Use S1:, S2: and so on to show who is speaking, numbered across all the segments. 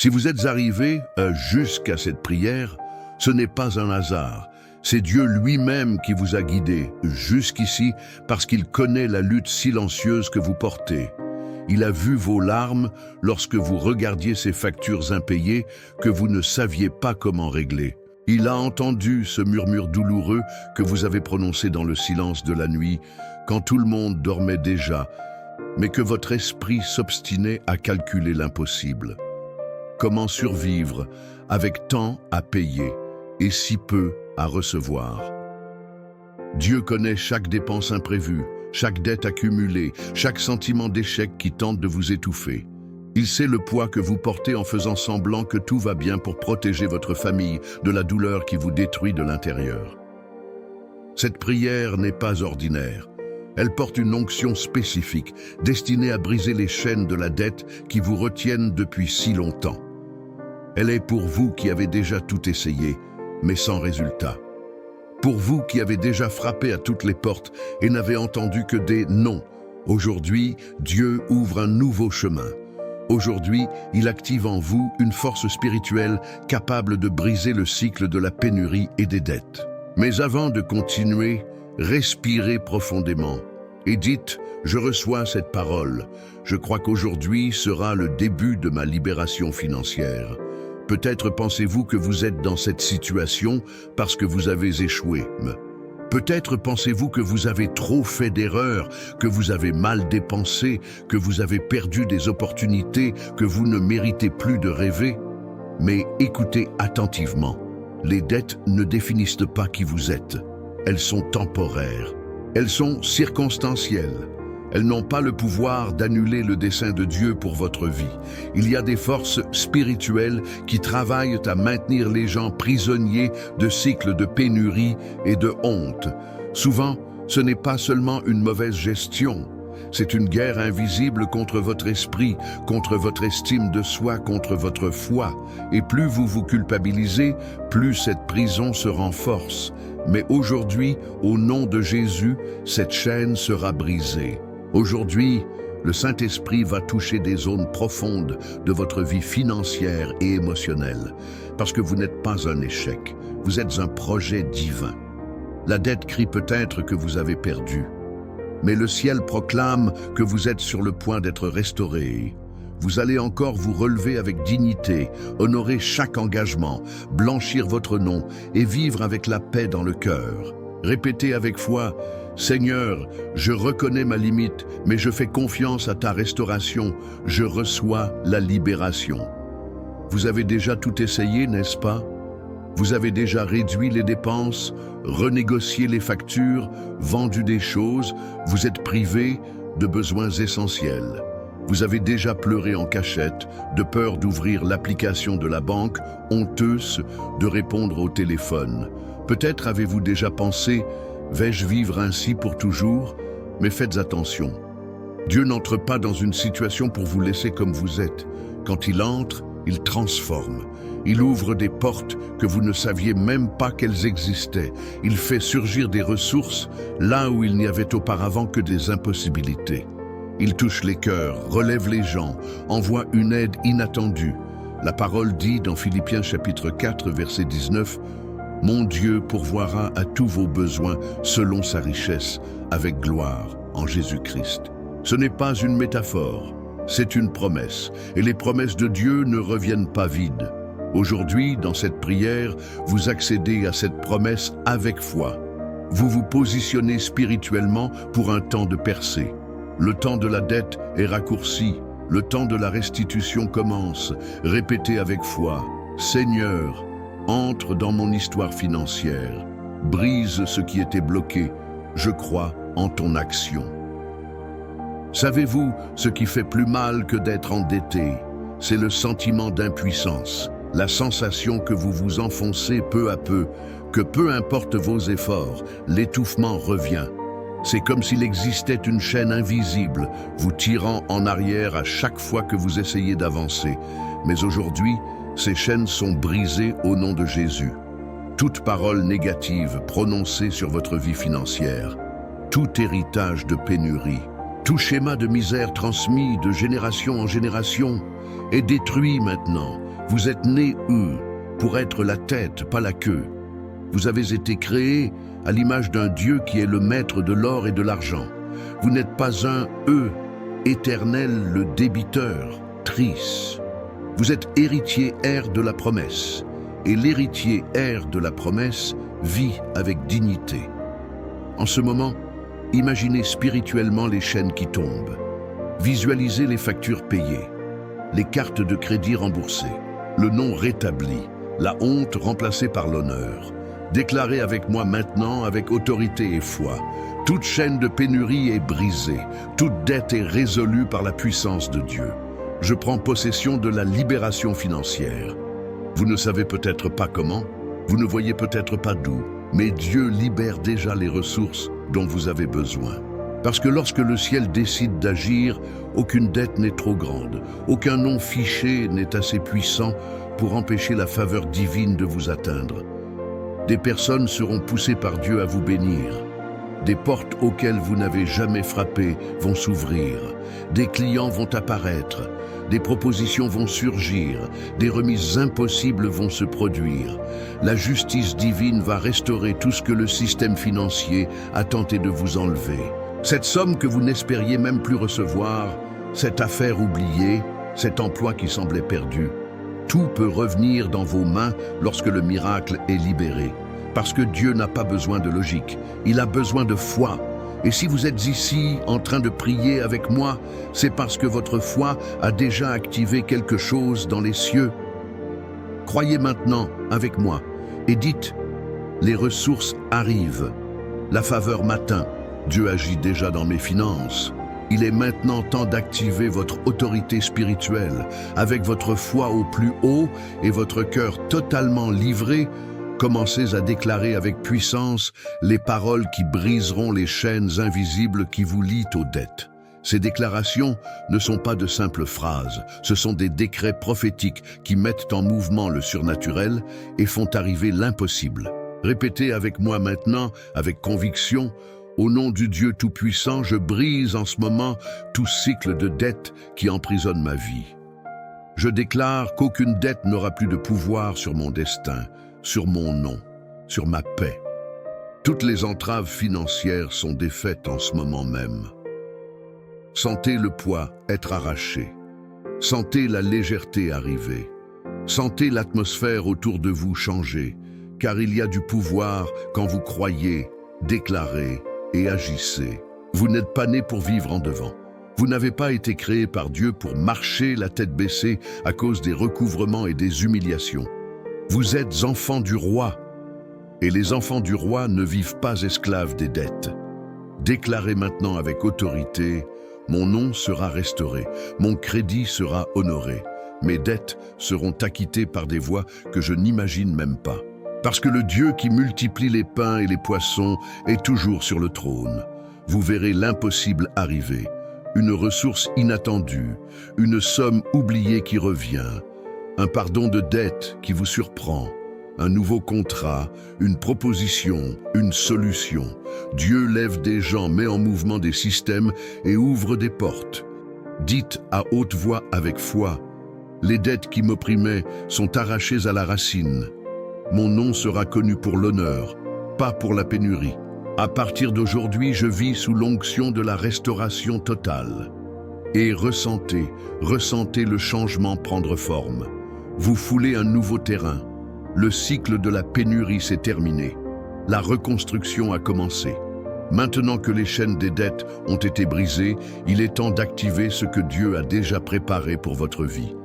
S1: Si vous êtes arrivé jusqu'à cette prière, ce n'est pas un hasard. C'est Dieu lui-même qui vous a guidé jusqu'ici parce qu'il connaît la lutte silencieuse que vous portez. Il a vu vos larmes lorsque vous regardiez ces factures impayées que vous ne saviez pas comment régler. Il a entendu ce murmure douloureux que vous avez prononcé dans le silence de la nuit, quand tout le monde dormait déjà, mais que votre esprit s'obstinait à calculer l'impossible. Comment survivre avec tant à payer et si peu à recevoir? Dieu connaît chaque dépense imprévue, chaque dette accumulée, chaque sentiment d'échec qui tente de vous étouffer. Il sait le poids que vous portez en faisant semblant que tout va bien pour protéger votre famille de la douleur qui vous détruit de l'intérieur. Cette prière n'est pas ordinaire. Elle porte une onction spécifique, destinée à briser les chaînes de la dette qui vous retiennent depuis si longtemps. Elle est pour vous qui avez déjà tout essayé, mais sans résultat. Pour vous qui avez déjà frappé à toutes les portes et n'avez entendu que des non. Aujourd'hui, Dieu ouvre un nouveau chemin. Aujourd'hui, il active en vous une force spirituelle capable de briser le cycle de la pénurie et des dettes. Mais avant de continuer, respirez profondément et dites « Je reçois cette parole. Je crois qu'aujourd'hui sera le début de ma libération financière. » Peut-être pensez-vous que vous êtes dans cette situation parce que vous avez échoué. Peut-être pensez-vous que vous avez trop fait d'erreurs, que vous avez mal dépensé, que vous avez perdu des opportunités, que vous ne méritez plus de rêver. Mais écoutez attentivement. Les dettes ne définissent pas qui vous êtes. Elles sont temporaires. Elles sont circonstancielles. Elles n'ont pas le pouvoir d'annuler le dessein de Dieu pour votre vie. Il y a des forces spirituelles qui travaillent à maintenir les gens prisonniers de cycles de pénurie et de honte. Souvent, ce n'est pas seulement une mauvaise gestion. C'est une guerre invisible contre votre esprit, contre votre estime de soi, contre votre foi. Et plus vous vous culpabilisez, plus cette prison se renforce. Mais aujourd'hui, au nom de Jésus, cette chaîne sera brisée. Aujourd'hui, le Saint-Esprit va toucher des zones profondes de votre vie financière et émotionnelle, parce que vous n'êtes pas un échec, vous êtes un projet divin. La dette crie peut-être que vous avez perdu, mais le ciel proclame que vous êtes sur le point d'être restauré. Vous allez encore vous relever avec dignité, honorer chaque engagement, blanchir votre nom et vivre avec la paix dans le cœur. Répétez avec foi: Seigneur, je reconnais ma limite, mais je fais confiance à ta restauration. Je reçois la libération. Vous avez déjà tout essayé, n'est-ce pas? Vous avez déjà réduit les dépenses, renégocié les factures, vendu des choses, vous êtes privé de besoins essentiels. Vous avez déjà pleuré en cachette, de peur d'ouvrir l'application de la banque, honteuse de répondre au téléphone. Peut-être avez-vous déjà pensé: vais-je vivre ainsi pour toujours? Mais faites attention. Dieu n'entre pas dans une situation pour vous laisser comme vous êtes. Quand il entre, il transforme. Il ouvre des portes que vous ne saviez même pas qu'elles existaient. Il fait surgir des ressources là où il n'y avait auparavant que des impossibilités. Il touche les cœurs, relève les gens, envoie une aide inattendue. La parole dit dans Philippiens chapitre 4, verset 19, « Mon Dieu pourvoira à tous vos besoins selon sa richesse, avec gloire en Jésus-Christ. » Ce n'est pas une métaphore, c'est une promesse. Et les promesses de Dieu ne reviennent pas vides. Aujourd'hui, dans cette prière, vous accédez à cette promesse avec foi. Vous vous positionnez spirituellement pour un temps de percée. Le temps de la dette est raccourci. Le temps de la restitution commence. Répétez avec foi: « Seigneur, entre dans mon histoire financière. Brise ce qui était bloqué. Je crois en ton action. » Savez-vous ce qui fait plus mal que d'être endetté? C'est le sentiment d'impuissance, la sensation que vous vous enfoncez peu à peu, que peu importe vos efforts, l'étouffement revient. C'est comme s'il existait une chaîne invisible, vous tirant en arrière à chaque fois que vous essayez d'avancer. Mais aujourd'hui, ces chaînes sont brisées au nom de Jésus. Toute parole négative prononcée sur votre vie financière, tout héritage de pénurie, tout schéma de misère transmis de génération en génération est détruit maintenant. Vous êtes nés, pour être la tête, pas la queue. Vous avez été créés à l'image d'un Dieu qui est le maître de l'or et de l'argent. Vous n'êtes pas un éternel, le débiteur, tris. Vous êtes héritier, heir de la promesse. Et l'héritier, heir de la promesse, vit avec dignité. En ce moment, imaginez spirituellement les chaînes qui tombent. Visualisez les factures payées, les cartes de crédit remboursées, le nom rétabli, la honte remplacée par l'honneur. Déclarez avec moi maintenant, avec autorité et foi, toute chaîne de pénurie est brisée, toute dette est résolue par la puissance de Dieu. Je prends possession de la libération financière. Vous ne savez peut-être pas comment, vous ne voyez peut-être pas d'où, mais Dieu libère déjà les ressources dont vous avez besoin. Parce que lorsque le ciel décide d'agir, aucune dette n'est trop grande, aucun nom fiché n'est assez puissant pour empêcher la faveur divine de vous atteindre. Des personnes seront poussées par Dieu à vous bénir. Des portes auxquelles vous n'avez jamais frappé vont s'ouvrir. Des clients vont apparaître. Des propositions vont surgir. Des remises impossibles vont se produire. La justice divine va restaurer tout ce que le système financier a tenté de vous enlever. Cette somme que vous n'espériez même plus recevoir, cette affaire oubliée, cet emploi qui semblait perdu, tout peut revenir dans vos mains lorsque le miracle est libéré. Parce que Dieu n'a pas besoin de logique, il a besoin de foi. Et si vous êtes ici en train de prier avec moi, c'est parce que votre foi a déjà activé quelque chose dans les cieux. Croyez maintenant avec moi et dites, les ressources arrivent, la faveur m'atteint, Dieu agit déjà dans mes finances. Il est maintenant temps d'activer votre autorité spirituelle. Avec votre foi au plus haut et votre cœur totalement livré, commencez à déclarer avec puissance les paroles qui briseront les chaînes invisibles qui vous lient aux dettes. Ces déclarations ne sont pas de simples phrases, ce sont des décrets prophétiques qui mettent en mouvement le surnaturel et font arriver l'impossible. Répétez avec moi maintenant, avec conviction, au nom du Dieu Tout-Puissant, je brise en ce moment tout cycle de dette qui emprisonne ma vie. Je déclare qu'aucune dette n'aura plus de pouvoir sur mon destin, sur mon nom, sur ma paix. Toutes les entraves financières sont défaites en ce moment même. Sentez le poids être arraché. Sentez la légèreté arriver. Sentez l'atmosphère autour de vous changer, car il y a du pouvoir quand vous croyez, déclarez et agissez. Vous n'êtes pas né pour vivre en devant. Vous n'avez pas été créé par Dieu pour marcher la tête baissée à cause des recouvrements et des humiliations. Vous êtes enfants du roi, et les enfants du roi ne vivent pas esclaves des dettes. Déclarez maintenant avec autorité, mon nom sera restauré, mon crédit sera honoré, mes dettes seront acquittées par des voies que je n'imagine même pas. Parce que le Dieu qui multiplie les pains et les poissons est toujours sur le trône. Vous verrez l'impossible arriver, une ressource inattendue, une somme oubliée qui revient, un pardon de dette qui vous surprend, un nouveau contrat, une proposition, une solution. Dieu lève des gens, met en mouvement des systèmes et ouvre des portes. Dites à haute voix avec foi, les dettes qui m'opprimaient sont arrachées à la racine. Mon nom sera connu pour l'honneur, pas pour la pénurie. À partir d'aujourd'hui, je vis sous l'onction de la restauration totale. Et ressentez le changement prendre forme. Vous foulez un nouveau terrain. Le cycle de la pénurie s'est terminé. La reconstruction a commencé. Maintenant que les chaînes des dettes ont été brisées, il est temps d'activer ce que Dieu a déjà préparé pour votre vie.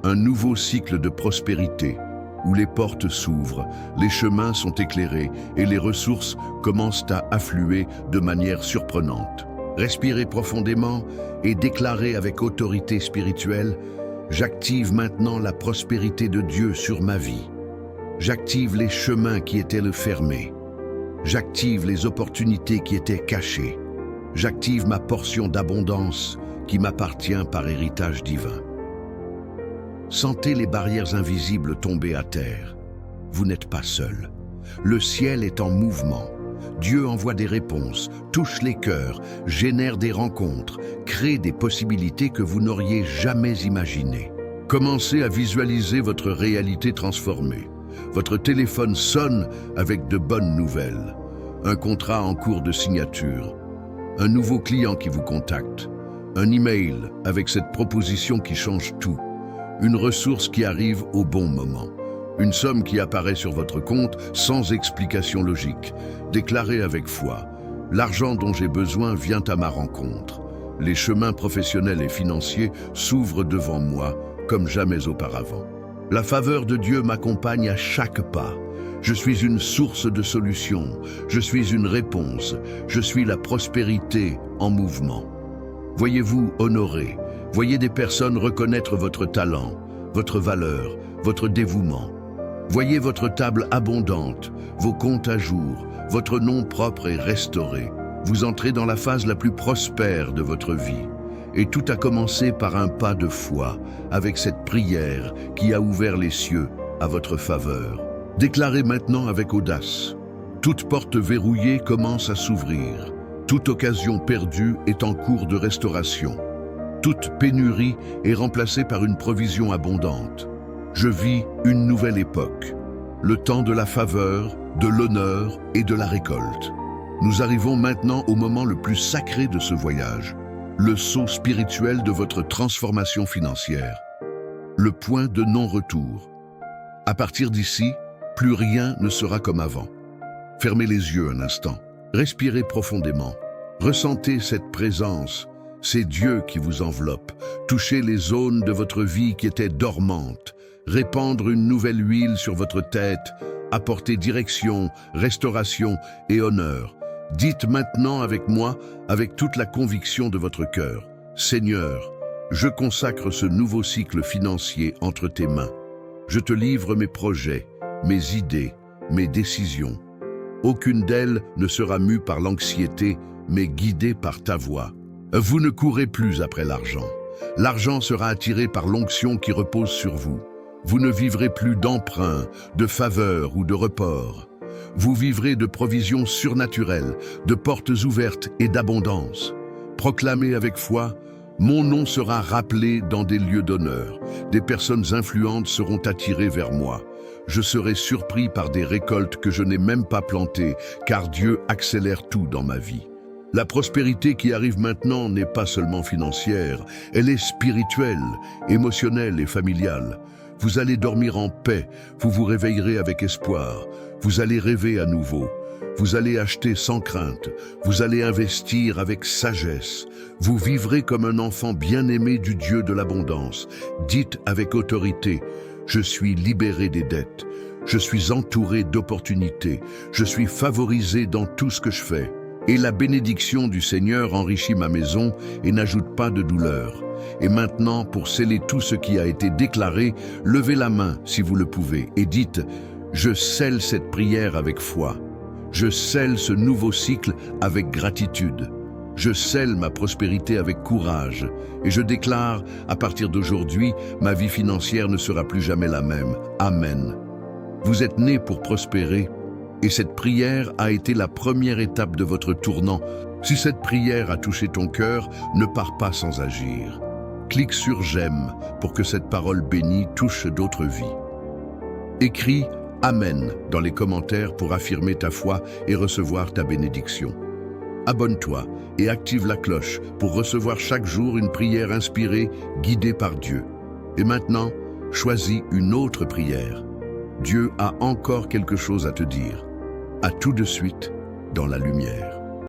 S1: Un nouveau cycle de prospérité, où les portes s'ouvrent, les chemins sont éclairés et les ressources commencent à affluer de manière surprenante. Respirez profondément et déclarez avec autorité spirituelle, j'active maintenant la prospérité de Dieu sur ma vie. J'active les chemins qui étaient fermés. J'active les opportunités qui étaient cachées. J'active ma portion d'abondance qui m'appartient par héritage divin. Sentez les barrières invisibles tomber à terre. Vous n'êtes pas seul. Le ciel est en mouvement. Dieu envoie des réponses, touche les cœurs, génère des rencontres, crée des possibilités que vous n'auriez jamais imaginées. Commencez à visualiser votre réalité transformée. Votre téléphone sonne avec de bonnes nouvelles. Un contrat en cours de signature. Un nouveau client qui vous contacte. Un email avec cette proposition qui change tout. Une ressource qui arrive au bon moment. Une somme qui apparaît sur votre compte sans explication logique. Déclarée avec foi. L'argent dont j'ai besoin vient à ma rencontre. Les chemins professionnels et financiers s'ouvrent devant moi comme jamais auparavant. La faveur de Dieu m'accompagne à chaque pas. Je suis une source de solutions. Je suis une réponse. Je suis la prospérité en mouvement. Voyez-vous honoré. Voyez des personnes reconnaître votre talent, votre valeur, votre dévouement. Voyez votre table abondante, vos comptes à jour, votre nom propre et restauré. Vous entrez dans la phase la plus prospère de votre vie. Et tout a commencé par un pas de foi, avec cette prière qui a ouvert les cieux à votre faveur. Déclarez maintenant avec audace. Toute porte verrouillée commence à s'ouvrir. Toute occasion perdue est en cours de restauration. Toute pénurie est remplacée par une provision abondante. Je vis une nouvelle époque, le temps de la faveur, de l'honneur et de la récolte. Nous arrivons maintenant au moment le plus sacré de ce voyage, le saut spirituel de votre transformation financière, le point de non-retour. À partir d'ici, plus rien ne sera comme avant. Fermez les yeux un instant, respirez profondément, ressentez cette présence. C'est Dieu qui vous enveloppe. Touchez les zones de votre vie qui étaient dormantes. Répandre une nouvelle huile sur votre tête. Apporter direction, restauration et honneur. Dites maintenant avec moi, avec toute la conviction de votre cœur. Seigneur, je consacre ce nouveau cycle financier entre tes mains. Je te livre mes projets, mes idées, mes décisions. Aucune d'elles ne sera mue par l'anxiété, mais guidée par ta voix. Vous ne courez plus après l'argent. L'argent sera attiré par l'onction qui repose sur vous. Vous ne vivrez plus d'emprunts, de faveurs ou de reports. Vous vivrez de provisions surnaturelles, de portes ouvertes et d'abondance. Proclamez avec foi, mon nom sera rappelé dans des lieux d'honneur. Des personnes influentes seront attirées vers moi. Je serai surpris par des récoltes que je n'ai même pas plantées, car Dieu accélère tout dans ma vie. La prospérité qui arrive maintenant n'est pas seulement financière, elle est spirituelle, émotionnelle et familiale. Vous allez dormir en paix, vous vous réveillerez avec espoir, vous allez rêver à nouveau, vous allez acheter sans crainte, vous allez investir avec sagesse, vous vivrez comme un enfant bien-aimé du Dieu de l'abondance. Dites avec autorité, je suis libéré des dettes, je suis entouré d'opportunités, je suis favorisé dans tout ce que je fais. Et la bénédiction du Seigneur enrichit ma maison et n'ajoute pas de douleur. Et maintenant, pour sceller tout ce qui a été déclaré, levez la main si vous le pouvez et dites « Je scelle cette prière avec foi. Je scelle ce nouveau cycle avec gratitude. Je scelle ma prospérité avec courage. Et je déclare, à partir d'aujourd'hui, ma vie financière ne sera plus jamais la même. Amen. » Vous êtes nés pour prospérer. Et cette prière a été la première étape de votre tournant. Si cette prière a touché ton cœur, ne pars pas sans agir. Clique sur j'aime pour que cette parole bénie touche d'autres vies. Écris Amen dans les commentaires pour affirmer ta foi et recevoir ta bénédiction. Abonne-toi et active la cloche pour recevoir chaque jour une prière inspirée, guidée par Dieu. Et maintenant, choisis une autre prière. Dieu a encore quelque chose à te dire. À tout de suite dans la lumière.